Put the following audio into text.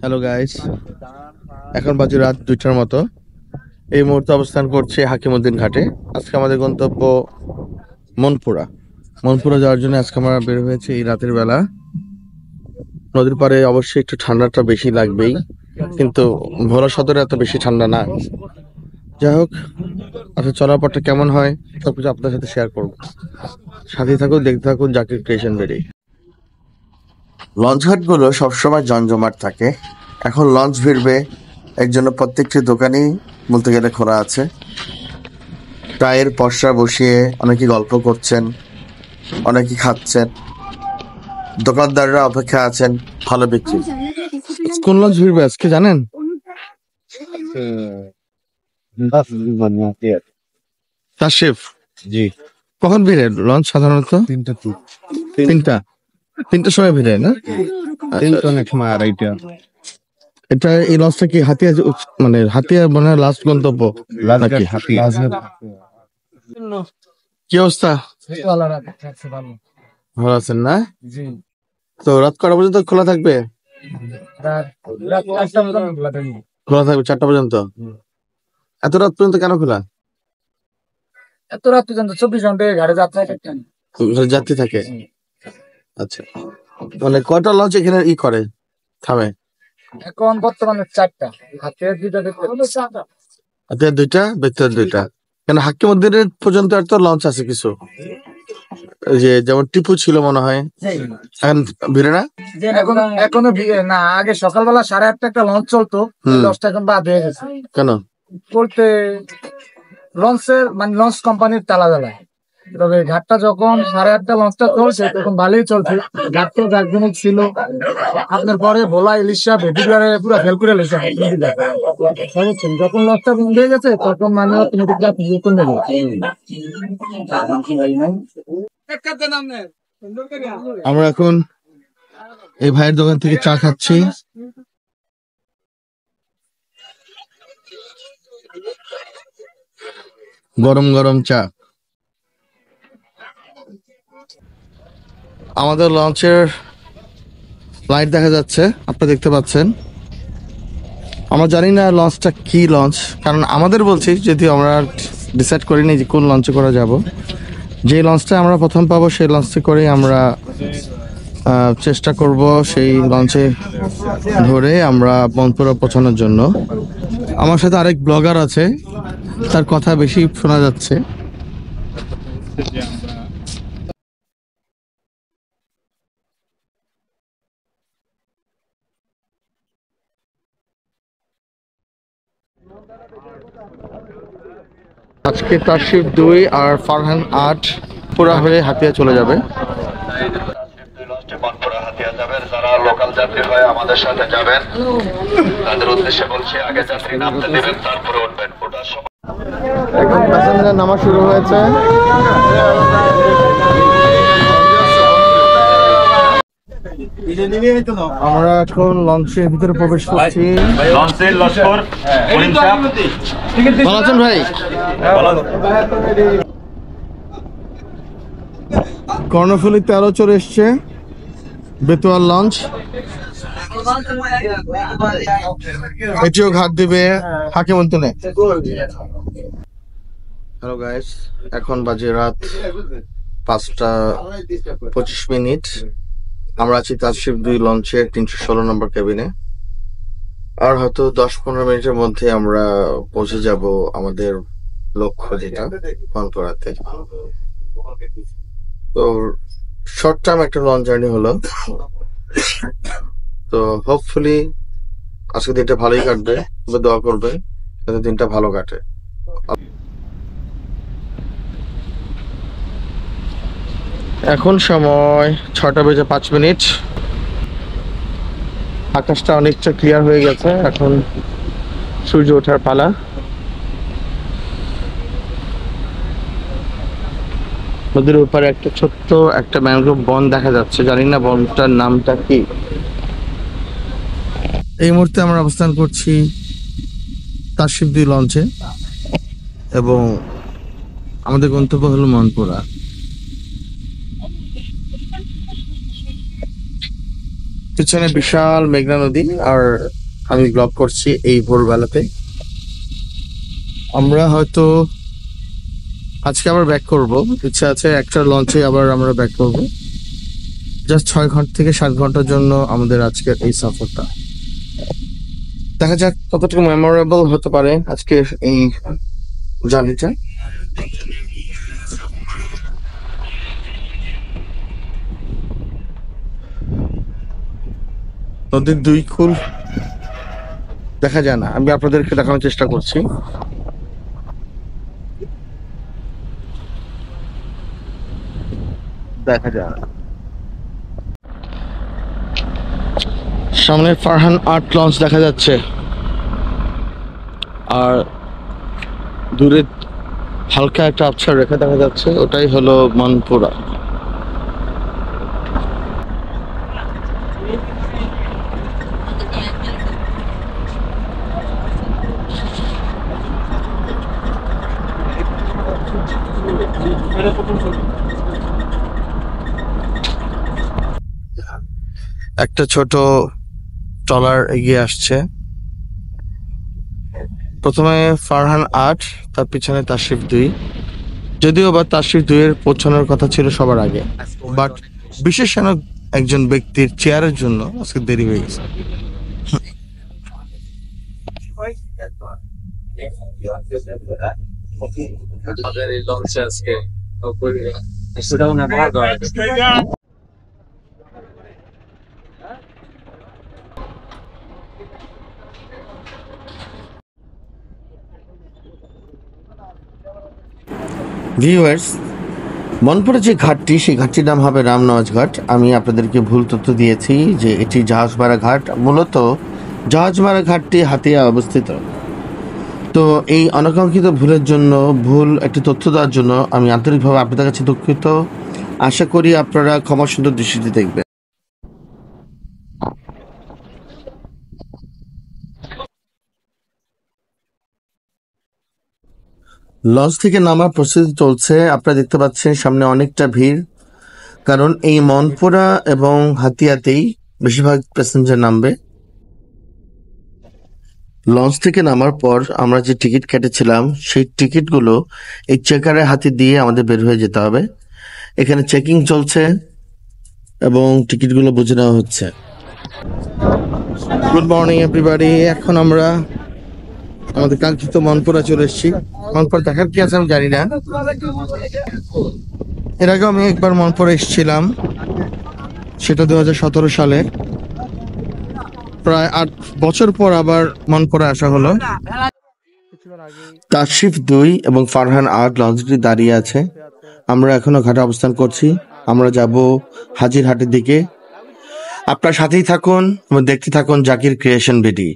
Hello guys, এখন বাজে রাত 2টার মতো। এই মুহূর্তে অবস্থান করছে হাকিমউদ্দিন ঘাটে। আজকে আমাদের গন্তব্য মনপুরা। মনপুরা যাওয়ার জন্য আজকে আমরা বের হয়েছে এই রাতের বেলা। নদীর পাড়ে অবশ্যই একটু ঠান্ডাটা বেশি লাগবেই, কিন্তু ভোলা সদরে এত বেশি ঠান্ডা না। যাই হোক, আচ্ছা চলার পথটা কেমন হয় সবকিছু আপনাদের সাথে শেয়ার করবো। সাথে থাকুন, দেখতে থাকুন জাকির ক্রিয়েশন বেরি। লঞ্চ ঘাটগুলো সবসময় জমজমাট থাকে। এখন লঞ্চ ভিড়বে, এর জন্য প্রত্যেকটি দোকানই বলতে গেলে খোলা আছে। টায়ের পসরা বসিয়ে অনেকে গল্প করছেন, অনেকে খাচ্ছেন, দোকানদাররা অপেক্ষা আছেন ভালো বিক্রি। কোন লঞ্চ ভিড়বে আজকে জানেন? তাশরিফ জি, কখন ভিড়ে লঞ্চ? সাধারণত তিনটার সময় ভিড়ে না? অনেক সময় আড়াইটা। এটা এই লঞ্চটা কি হাতিয়া, মানে হাতিয়া মানে লাস্ট গন্তব্য নাকি? কি অবস্থা? ভালো আছেন না? তো রাত কটা পর্যন্ত খোলা থাকবে? খোলা থাকবে 4টা পর্যন্ত। এত রাত পর্যন্ত কেন খোলা? এত রাত পর্যন্ত 24 ঘন্টা ঘাটে যাত্রী থাকে। আচ্ছা, মানে কয়টা লঞ্চ এখানে করে থামে? এখন বর্তমানে 4টা, হাতে 2টা দেখতে হাতে 2টা, ভেতরে 2টা। কেন হাকিমউদ্দিনের পর্যন্ত আর তো লঞ্চ আছে কিছু, যে যেমন টিপু ছিল মনে হয়, এখন ভিড়ে না? এখনো না। আগে সকালবেলা 8:30 একটা লঞ্চ চলতো, 10টা এখন বাদ হয়ে গেছে। কেন বলতে লঞ্চের মানে লঞ্চ কোম্পানির তালা জ্বালায়। তবে ঘাটটা যখন 8:30 লঞ্চটা চলছে তখন ভালোই চলছে। ঘাটটা একজনই ছিল, আপনার পরে ভোলা ইলিশা ভেটিবারে পুরো ফেল করে লেছে। যখন লঞ্চটা বন্ধ হয়ে গেছে তখন মানে আমরা এখন এই ভাইয়ের দোকান থেকে চা খাচ্ছি। গরম গরম চা। আমাদের লঞ্চের লাইট দেখা যাচ্ছে, আপনারা দেখতে পাচ্ছেন। আমরা জানি না লঞ্চটা কি লঞ্চ, কারণ আমাদের বলছি যদি আমরা ডিসাইড করিনি যে কোন লঞ্চে করে যাব। যে লঞ্চটা আমরা প্রথম পাবো সেই লঞ্চে করে আমরা চেষ্টা করব সেই লঞ্চে ধরে আমরা মনপুরা পৌঁছানোর জন্য। আমার সাথে আরেক ব্লগার আছে, তার কথা বেশি শোনা যাচ্ছে। আজকে তাশরিফ 2 আর ফারহান 8 পুরা হয়ে হাতিয়া চলে যাবে। যারা লোকাল যাত্রী হয় আমাদের সাথে যাবেন, তাদের উদ্দেশ্যে বলছি আগে যাত্রী নামতে দেবেন, তারপরে উঠবেন। ওটার সময় এখন প্যাসেঞ্জার নামা শুরু হয়েছে। আমরা এখন লঞ্চের ভিতরে প্রবেশ করছি। লঞ্চের লস্কর ভালো আছেন ভাই? কর্ণফুলী 13 চলে এসছে বেতুয়ার লঞ্চ। এটিও ঘাট দিবে হাকিমউদ্দিনে। হ্যালো গাইস, এখন বাজে রাত 5:25। আমরা আছি তাশরিফ 2 লঞ্চের 316 নম্বর কেবিনে। আর হয়তো 10-15 মিনিটের মধ্যে আমরা পৌঁছে যাব আমাদের লক্ষ্য, যেটা মনপুরাতে। তো শর্ট টার্ম একটা লঞ্চ জার্নি হলো। তো হোপফুলি আজকে দিনটা ভালোই কাটবে, তবে দোয়া করবে যাতে দিনটা ভালো কাটে। এখন সময় 6:05। আকাশটা অনেকটা ক্লিয়ার হয়ে গেছে, এখন সূর্য ওঠার পালা। নদীর উপরে একটা ছোট্ট একটা ম্যানগ্রোভ বন দেখা যাচ্ছে, জানি না বনটার নামটা কি। এই মুহূর্তে আমরা অবস্থান করছি তাশরিফ 2 লঞ্চে এবং আমাদের গন্তব্য হলো মনপুরা। পিছনে বিশাল মেঘনা নদী, আর আমি ব্লগ করছি এই ভোরবেলাতে। আমরা হয়তো আজকে আবার ব্যাক করব, ইচ্ছা আছে একটা লঞ্চে আবার আমরা ব্যাক করব। জাস্ট 6 ঘন্টা থেকে 7 ঘন্টার জন্য আমাদের আজকের এই সফরটা। দেখা যাক কতটুকু মেমোরেবল হতে পারে আজকের এই জার্নিটা। নদীর দুই কুল দেখা যায় না, আমি আপনাদেরকে দেখানোর চেষ্টা করছি। দেখা যায় না। সামনে ফারহান আর্ট লঞ্চ দেখা যাচ্ছে, আর দূরে হালকা একটা আবছার রেখা দেখা যাচ্ছে, ওটাই হলো মনপুরা। একটা ছোট ট্রলার এগিয়ে আসছে, প্রথমে ফারহান 8, তার পিছনে তাশরিফ 2। যদিও বা তাশরিফ 2 এর পৌঁছানোর কথা ছিল সবার আগে, বাট বিশেষ একজন ব্যক্তির চেয়ারের জন্য আজকে দেরি হয়ে গেছে। ভিউয়ার্স, মনপুরে যে ঘাটটি, সেই ঘাটটির নাম হবে রামনওয়াজ ঘাট। আমি আপনাদেরকে ভুল তথ্য দিয়েছি যে এটি জাহাজমারা ঘাট। মূলত জাহাজমারা ঘাটটি হাতিয়া অবস্থিত। তো এই অনাকাঙ্ক্ষিত ভুলের জন্য, ভুল একটি তথ্য দেওয়ার জন্য আমি আন্তরিকভাবে আপনাদের কাছে দুঃখিত। আশা করি আপনারা ক্ষমা সুন্দর দৃষ্টিতে দেখবেন। লঞ্চ থেকে নামার প্রস্তুতি চলছে, আপনারা দেখতে পাচ্ছেন সামনে অনেকটা ভিড়, কারণ এই মনপুরা এবং হাতিয়াতেই বেশিরভাগ প্যাসেঞ্জার নামবে। লঞ্চ থেকে নামার পর আমরা যে টিকিট কেটেছিলাম, সেই টিকিটগুলো এই চেকারের হাতে দিয়ে আমাদের বের হয়ে যেতে হবে। এখানে চেকিং চলছে এবং টিকিটগুলো বুঝে নেওয়া হচ্ছে। গুড মর্নিং এভরিবডি, এখন আমরা আমাদের কাঙ্ক্ষিত মনপুরা চলে এসেছি। মনপুরা দেখার কি আছে আমি জানি না, এর আগে আমি একবার মনপুরা এসেছিলাম, সেটা 2017 সালে। প্রায় 8 বছর পর আবার মনপুরা আসা হলো। তাশরিফ 2 এবং ফারহান 8 লঞ্চটি দাঁড়িয়ে আছে, আমরা এখনো ঘাটে অবস্থান করছি। আমরা যাব হাজিরহাটের দিকে। আপনার সাথেই থাকুন এবং দেখতে থাকুন জাকির ক্রিয়েশন ভিডি।